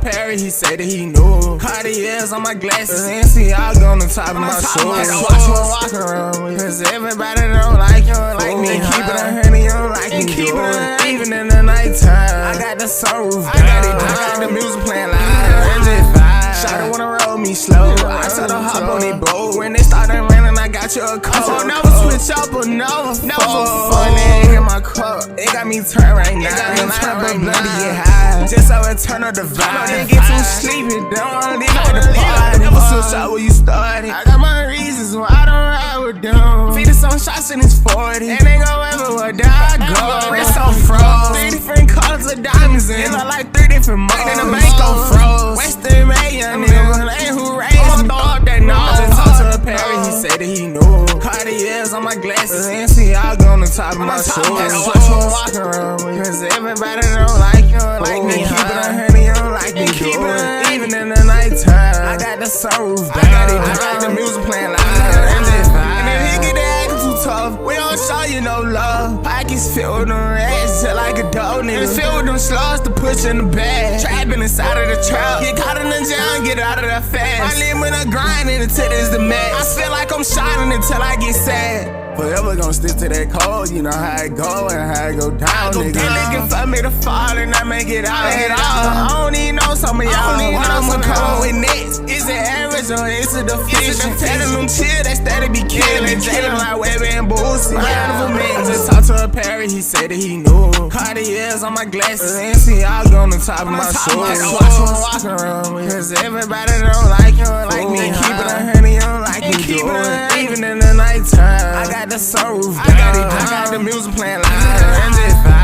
Parrot, he said that he knew. Cartiers on my glasses, and see y'all on the top of my shoes. Watch me walk around with, cause everybody don't like you, like me. Keep it 100, you don't like me, keep it even in the nighttime. I got the sunroof, I got the music playing loud. Shawty wanna roll me slow, I tell her hop on it boat. When they started raining, I got you a coat. So never switch up or never funny in my cup. It got me turned right now, and I but blood to get high. Just so it turn up the vibe. Didn't get too sleepy, don't wanna leave out the party. Never switch up where you started. I got my reasons why I don't ride with them. 50 some shots in his 40, and they gon' ever where I go. It's so froze. 3 different colors of diamonds in. It look like 3 different modes. And the bank gon' froze. Western made young nigga, ain't who raised me. Throw up that nose. I just talked to a Parrot, he said that he knew. Cartiers on my glasses, and see y'all on the top of my shoes. Watch me walk around with, cause everybody don't like you, like me. Keep it 100, you don't like me, keep it even in the nighttime. I got the sunroof, I got the music playing loud. And if he get the acting too tough, we don't show you no love. Pockets filled with them rats, just like a dope nigga. It's filled with them slugs to push in the bag. Trapping inside of the trap, get caught in the jam, get out of that fast. I live with a grinding until it's the max. I feel like I'm shining until I get sad. Forever gon' stick to that code, you know how it go and how it go down, nigga. They looking for me to fall and I make it out at all. I don't even know some of y'all. What I'ma come with next? Is it average or is it deficient? Telling them chill, they steady be killing. Jailing like Webber and Boosie. Just talked to a Parrot, he said that he knew. Cartiers on my glasses, and see y'all on the top of my shoes. Watch me walk around with, cause everybody don't like you, like me. Keep it 100, you don't like me, keep it even in the nighttime. I got the sunroof, I got the music playing loud.